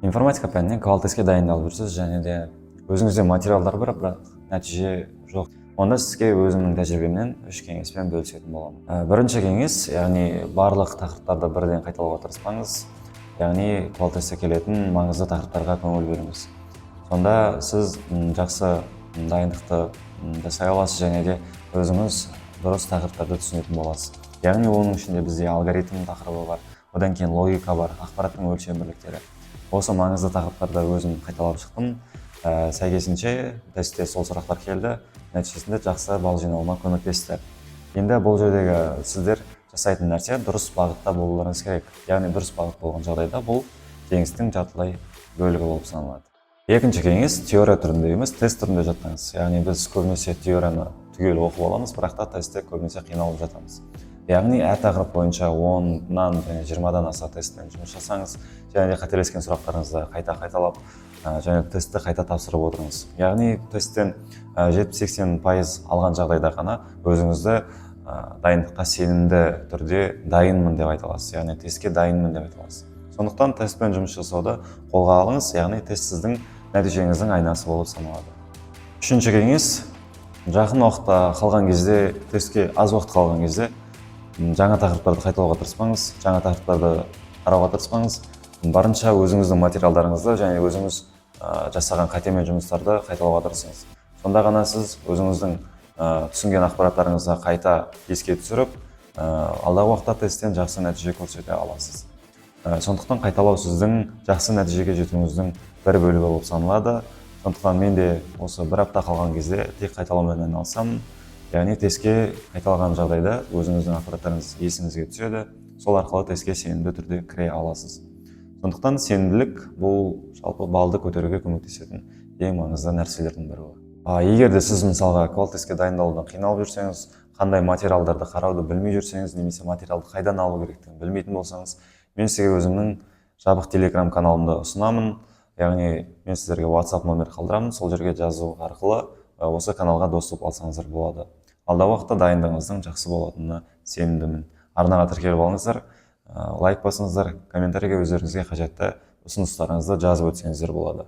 Информатика пәнінен квал-тестке дайындалып жүрсіз және де өзіңізде материалдар бар, бірақ нәтиже жоқ. Онда сізге өзімнің тәжірибемнен 3 кеңеспен бөлісетін боламын. Бірінші кеңес, яғни барлық тақырыптарды бірден қайталауға тырыспаңыз. Яғни квал-тестке келетін маңызды тақырыптарға көңіл бөліңіз. Сонда сіз жақсы дайындықты жасай аласыз және де өзіңіз дұрыс тақырыптарды түсінетін боласыз. Яғни оның ішінде бізде алгоритм тақырыбы бар, одан кейін логика бар, ақпараттың өлшем бірліктері. Осы маңызды тақырыптарды өзім қайталап шықтым. Сәйкесінше тестте сол сұрақтар келді, нәтижесінде жақсы балл жинауыма көмектесті. Енді бұл жердегі сіздер жасайтын нәрсе дұрыс бағытта болуларыңыз керек. Яғни дұрыс бағыт болған жағдайда бұл кеңестің жартылай бөлігі болып саналады. Екінші кеңес теория түрінде емес, тест түрінде жаттаңыз. Яғни біз көбінесе теорияны түгел оқып аламыз, бірақ та тестте көбінесе қиналып жатамыз. Яғни әр тақырып бойынша 10-нан және 20-дан аса тестпен жұмыс жасаңыз, және де қателескен сұрақтарыңызды қайта қайталап, және тестті қайта тапсырып отырыңыз. Яғни тесттен 70-80% алған жағдайда ғана өзіңізді дайындыққа сенімді түрде дайынмын деп айта аласыз. Яғни тестке дайынмын деп айта аласыз. Сондықтан тестпен жұмыс жасауды қолға алыңыз, яғни тест сіздің нәтижеңіздің айнасы болып саналады. Үшінші кеңес, жақын уақытта қалған кезде, тестке аз уақыт қалған кезде жаңа тақырыптарды қайталауға тырыспаңыз, жаңа тақырыптарды қарауға тырыспаңыз. Барынша өзіңіздің материалдарыңызды және өзіңіз жасаған қате мен жұмыстарды қайталауға тырысыңыз. Сонда ғана сіз өзіңіздің түсінген ақпараттарыңызды қайта еске түсіріп, алдағы уақытта тесттен жақсы нәтиже көрсете аласыз. Сондықтан қайталау сіздің жақсы нәтижеге жетуіңіздің бір бөлігі болып саналады. Сондықтан мен де осы бір апта қалған кезде тек қайталаумен айналысамын. Яғни тестке қайталаған жағдайда өзіңіздің ақпараттарыңыз есіңізге түседі, сол арқылы тестке сенімді түрде кіре аласыз. Сондықтан сенімділік бұл жалпы балды көтеруге көмектесетін ең маңызды нәрселердің бірі. Егер де сіз мысалға квал-тестке дайындалудан қиналып жүрсеңіз, қандай материалдарды қарауды білмей жүрсеңіз, немесе материалды қайдан алу керектігін білмейтін болсаңыз, мен сізге өзімнің жабық телеграм каналымды ұсынамын. Яғни мен сіздерге WhatsApp номер қалдырамын, сол жерге жазу арқылы осы каналға доступ алсаңыздар болады. Алдағы уақытта дайындығыңыздың жақсы болатынына сенімдімін. Арнаға тіркеліп алыңыздар, лайк басыңыздар, комментарийге өздеріңізге қажетті ұсыныстарыңызды жазып өтсеңіздер болады.